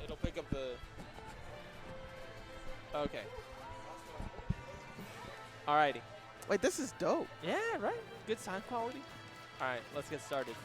it'll pick up the. Okay. Alrighty. Wait, this is dope. Yeah, right. Good sound quality. All right, let's get started.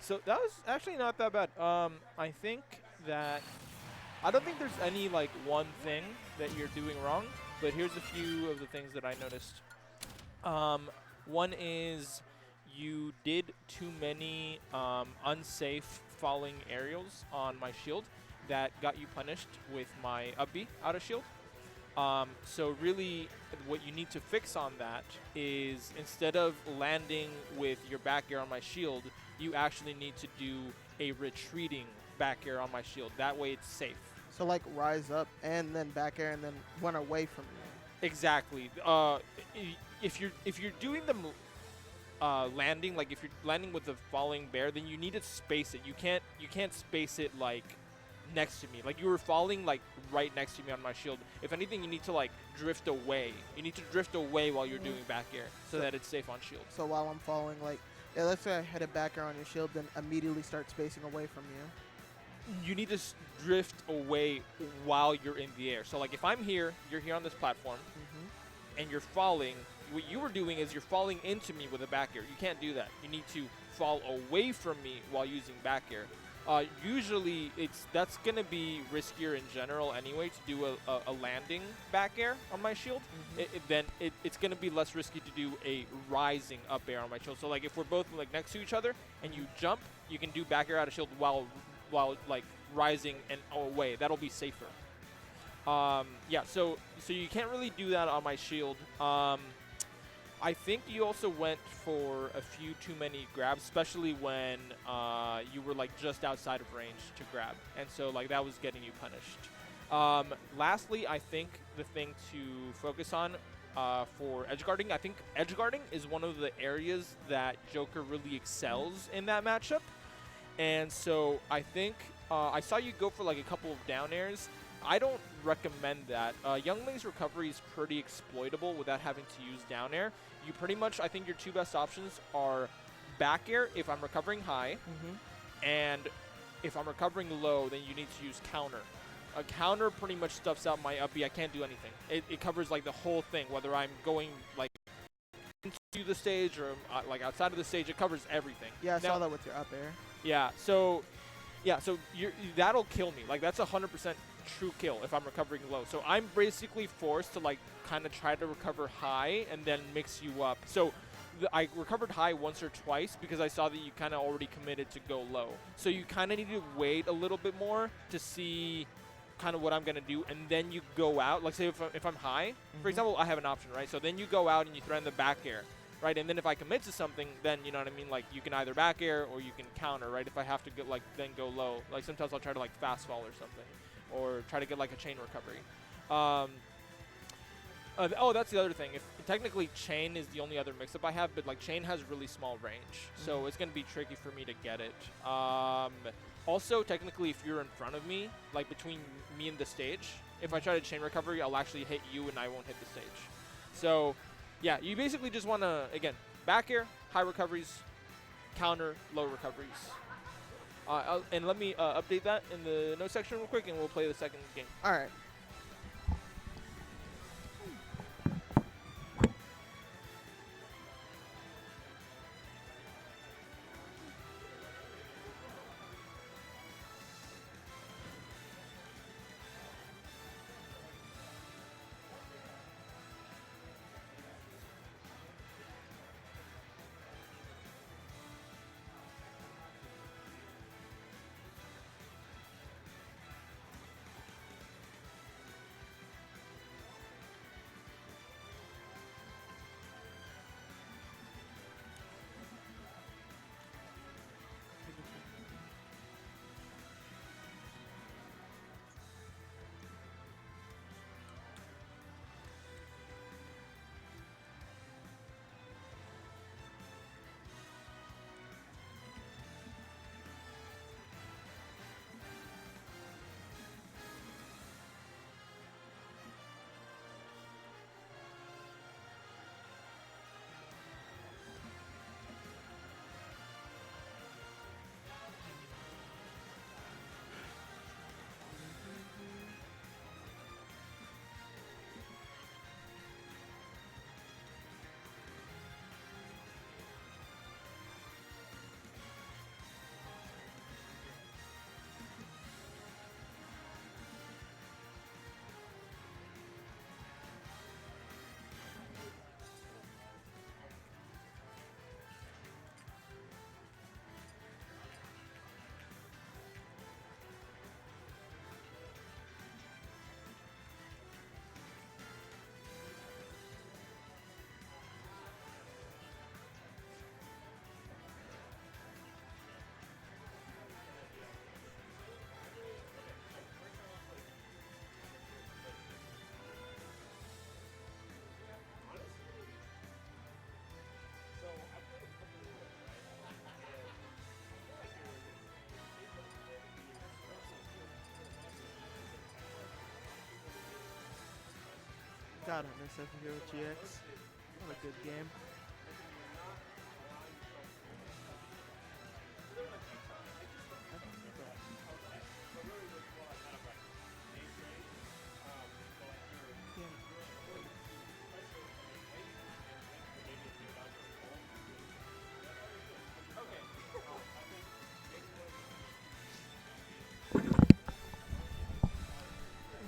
So that was actually not that bad. I think that I don't think there's any like one thing that you're doing wrong, but here's a few of the things that I noticed. One is you did too many unsafe falling aerials on my shield that got you punished with my up B out of shield. So really, what you need to fix on that is instead of landing with your back air on my shield, you actually need to do a retreating back air on my shield. That way it's safe. So like rise up and then back air and then run away from you. Exactly. If you're doing the landing, like if you're landing with the falling bear, then you need to space it. You can't space it like next to me. Like you were falling like right next to me on my shield. If anything, you need to like drift away. You need to drift away while you're doing back air so that it's safe on shield. So while I'm falling, like, yeah, let's say I hit a back air on your shield, then immediately start spacing away from you. You need to drift away while you're in the air. So like if I'm here, you're here on this platform, and you're falling, what you were doing is you're falling into me with a back air. You can't do that. You need to fall away from me while using back air. Usually, that's going to be riskier in general anyway to do a landing back air on my shield. Then it's going to be less risky to do a rising up air on my shield. So like if we're both like next to each other and you jump, you can do back air out of shield while like rising and away. That'll be safer. Yeah, so you can't really do that on my shield. I think you also went for a few too many grabs, especially when you were like just outside of range to grab, and so like that was getting you punished. Lastly, I think the thing to focus on for edge guarding, I think edge guarding is one of the areas that Joker really excels in that matchup. And so I think I saw you go for like a couple of down airs. I don't recommend that. Youngling's recovery is pretty exploitable without having to use down air. You pretty much, I think your two best options are back air if I'm recovering high, and if I'm recovering low, then you need to use counter. A counter pretty much stuffs out my up B. I can't do anything. It covers like the whole thing, whether I'm going like into the stage or like outside of the stage. It covers everything. Yeah, I saw that with your up air. Yeah, so that'll kill me. Like that's 100% true kill if I'm recovering low. So I'm basically forced to like kind of try to recover high and then mix you up. So I recovered high once or twice because I saw that you kind of already committed to go low. So you kind of need to wait a little bit more to see kind of what I'm going to do, and then you go out. Like say if I'm high, for example, I have an option, right? So then you go out and you threaten the back air, right? And then if I commit to something, then you know what I mean? Like you can either back air or you can counter, right? If I have to get like then go low. Like sometimes I'll try to like fast fall or something, or try to get like a chain recovery. Oh, that's the other thing. If technically chain is the only other mix-up I have, but like chain has really small range, so it's gonna be tricky for me to get it. Also, technically, if you're in front of me, like between me and the stage, if I try to chain recovery, I'll actually hit you and I won't hit the stage. So, yeah, you basically just want to, again, back air, high recoveries, counter, low recoveries. And let me update that in the notes section real quick, and we'll play the second game. All right. God, I miss SSBU with GX. What a good game.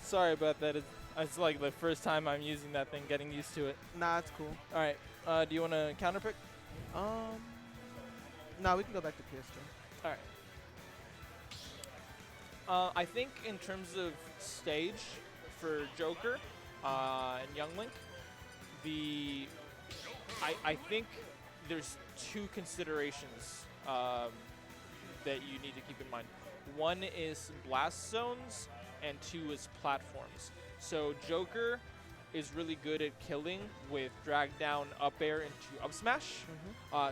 Sorry about that. It's like the first time I'm using that thing, getting used to it. Nah, it's cool. All right. Do you want to counter pick? No, we can go back to PS2. All right. I think in terms of stage for Joker and Young Link, I think there's two considerations that you need to keep in mind. One is blast zones, and two is platforms. So Joker, is really good at killing with drag down up air into up smash.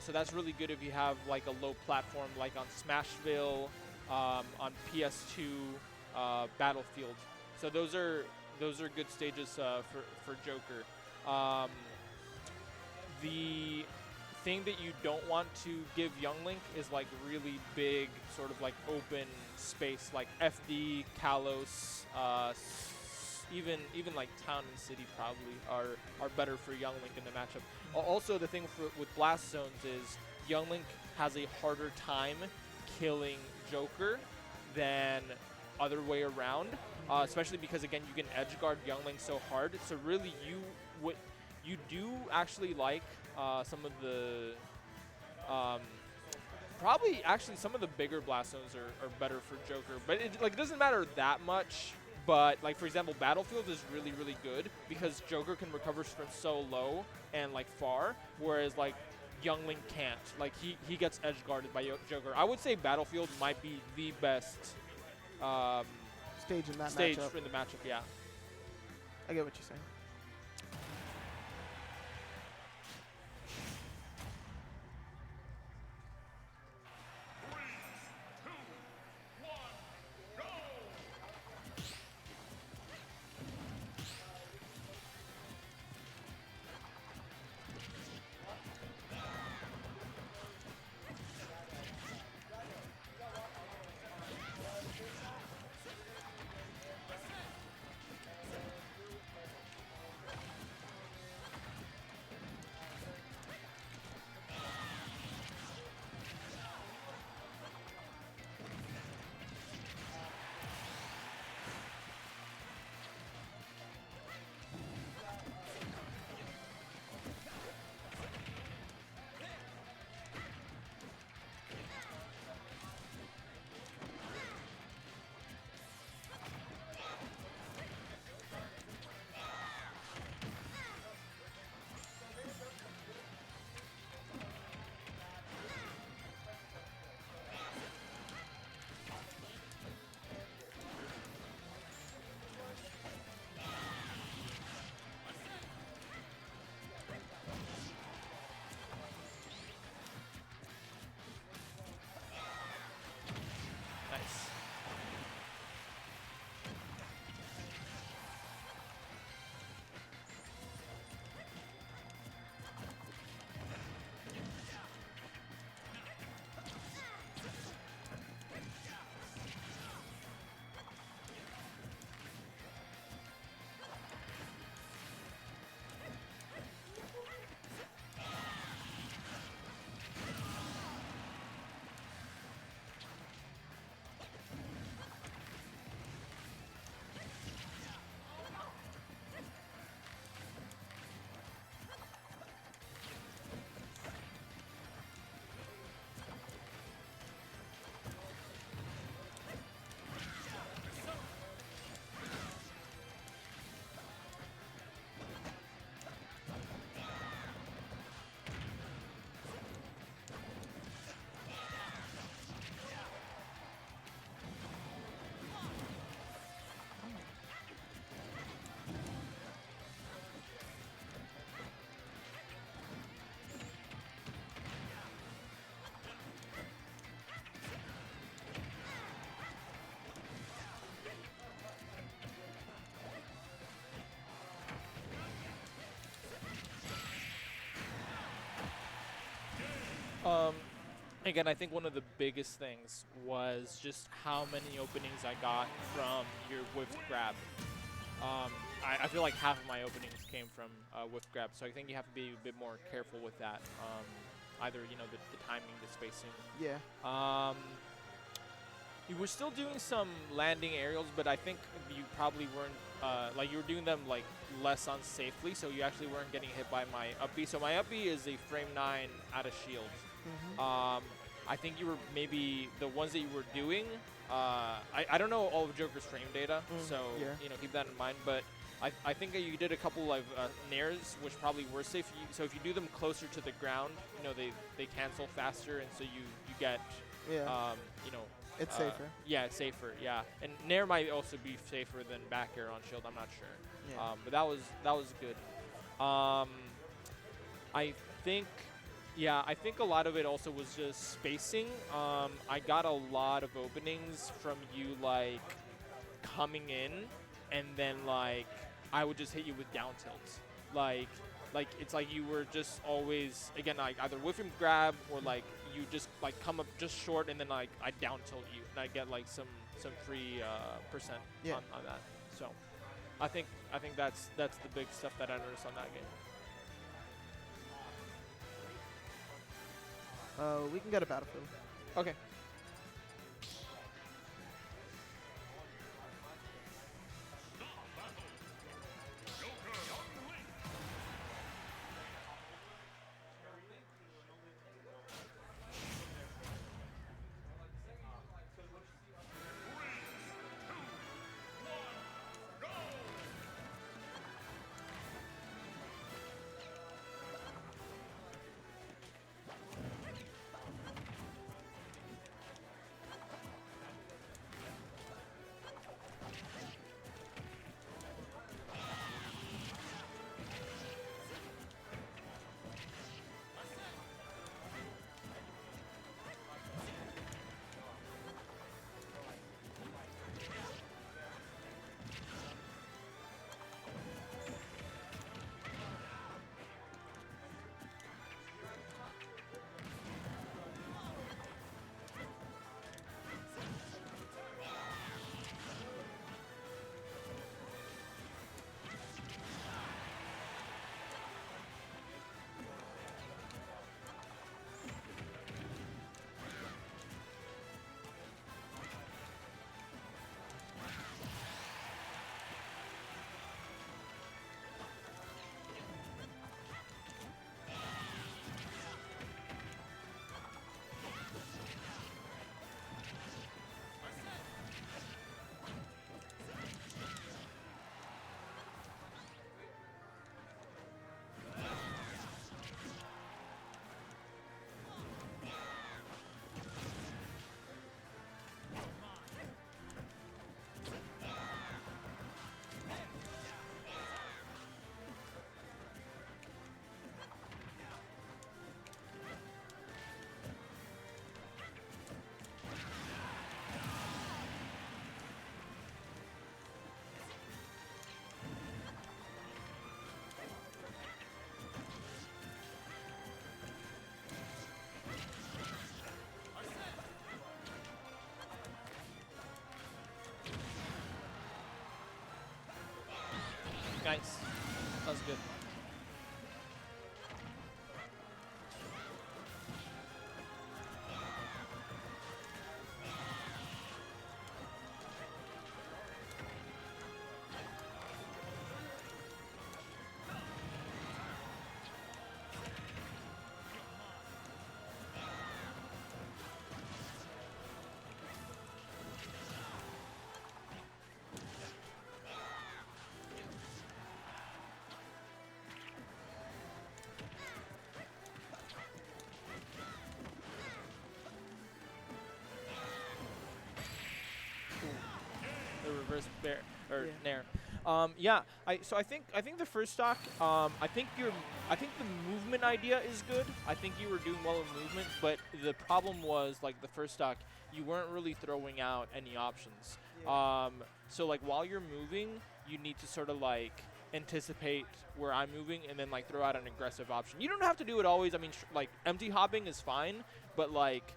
So that's really good if you have like a low platform like on Smashville, on PS2, Battlefield. So those are good stages for Joker. The thing that you don't want to give Young Link is like really big, sort of like open space, like FD, Kalos, even like Town and City probably are better for Young Link in the matchup. Also, the thing with Blast Zones is Young Link has a harder time killing Joker than other way around, especially because again you can edge guard Young Link so hard. So really, you do actually like some of the probably actually some of the bigger blast zones are better for Joker, but it like doesn't matter that much. But like for example, Battlefield is really good because Joker can recover from so low and like far, whereas like Young Link can't. Like he gets edge guarded by Joker. I would say Battlefield might be the best Stage in that stage matchup. in the matchup. Yeah. I get what you're saying. Nice. Again, I think one of the biggest things was just how many openings I got from your whiff grab. I feel like half of my openings came from whiff grab, so I think you have to be a bit more careful with that. Either the timing, the spacing. Yeah. You were still doing some landing aerials, but I think you probably weren't like you were doing them like less unsafely, so you actually weren't getting hit by my up B. So my up B is a frame 9 out of shield. I think you were maybe the ones that you were doing. I don't know all of Joker's frame data, so yeah. Keep that in mind. But I think you did a couple of nairs, which probably were safe. So if you do them closer to the ground, they cancel faster, and so you get Yeah. It's safer. Yeah, it's safer. Yeah, and Nair might also be safer than back air on shield. I'm not sure. Yeah. But that was good. I think, yeah, I think a lot of it also was just spacing. I got a lot of openings from you like coming in, and then like I would just hit you with down tilts. Like it's like you were just always again like either whiff and grab or like you just like come up just short and then like I down tilt you and I get like some free percent on that. So I think that's the big stuff that I noticed on that game. We can get a battlefield. Okay. Nice. That was good. The reverse bear or nair. Yeah, I think the first stock. I think the movement idea is good. I think you were doing well in movement, but the problem was like the first stock, you weren't really throwing out any options. Yeah. So like while you're moving, you need to sort of like anticipate where I'm moving and then like throw out an aggressive option. You don't have to do it always. I mean, like empty hopping is fine, but like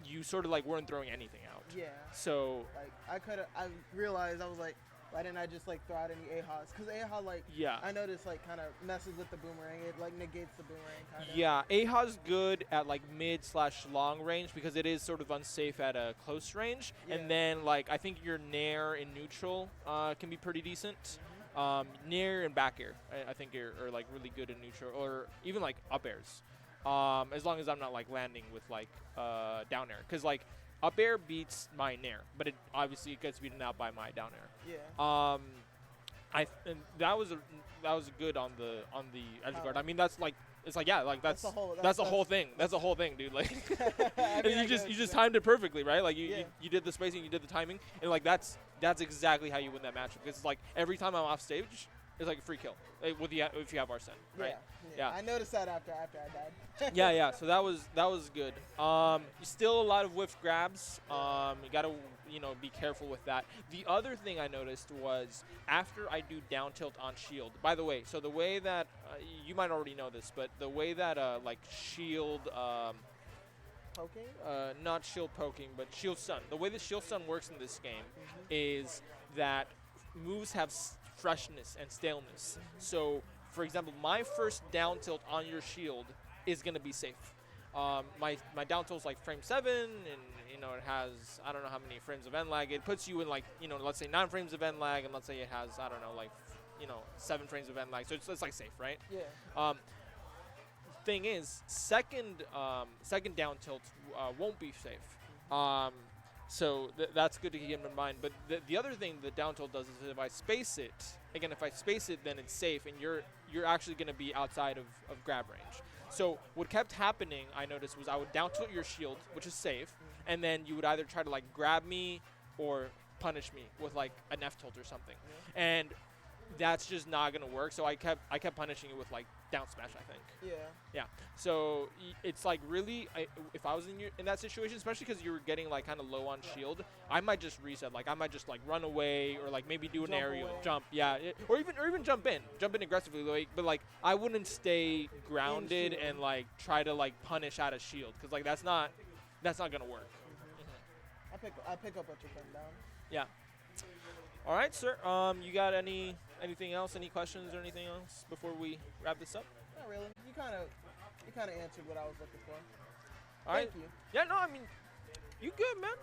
you sort of like weren't throwing anything out. Yeah. So like I realized I was like, why didn't I just like throw out any AHAs? Because AHA like I noticed like kind of messes with the boomerang. It like negates the boomerang kind of. Yeah, AHA's good at like mid/long range because it is sort of unsafe at a close range. Yeah. And then like I think your nair in neutral can be pretty decent. Nair and back air I think are like really good in neutral or even like up airs. As long as I'm not like landing with like down air, because like up air beats my nair, but it obviously gets beaten out by my down air. Yeah. And that was good on the edge guard. I mean that's like It's like, yeah, like that's the whole thing. That's the whole thing, dude. Like, you just timed it perfectly, right? Like you did the spacing, you did the timing, and like that's exactly how you win that matchup. Because it's like every time I'm off stage, it's like a free kill if you have Arsene, right? Yeah. I noticed that after I died. yeah. So that was good. Still a lot of whiff grabs. You gotta be careful with that. The other thing I noticed was after I do down tilt on shield. By the way, so the way that you might already know this, but the way that like shield. Poking? Not shield poking, but shield stun. The way that shield stun works in this game is that moves have freshness and staleness. So, for example, my first down tilt on your shield is going to be safe. My down tilt is like frame 7, and it has, I don't know how many frames of end lag. It puts you in like, let's say 9 frames of end lag, and let's say it has, I don't know, like 7 frames of end lag. So it's like safe, right? Yeah. Thing is, second down tilt won't be safe. So that's good to keep in mind. But the other thing the down tilt does is if I space it, then it's safe, and you're actually going to be outside of grab range. So what kept happening, I noticed, was I would down tilt your shield, which is safe, and then you would either try to like grab me or punish me with like an F tilt or something, and that's just not gonna work. So I kept punishing you with like down smash, I think. Yeah. So it's like really, if I was in that situation, especially because you were getting like kind of low on shield, I might just reset. Like I might just like run away or like maybe do an aerial jump. Yeah, or even jump in aggressively. But like I wouldn't stay grounded and like try to like punish out of shield, because like that's not gonna work. I pick up what you're putting down. Yeah. All right, sir. You got anything else? Any questions or anything else before we wrap this up? Not really. You kind of answered what I was looking for. All right. Thank you. Yeah. No. I mean, you good, man.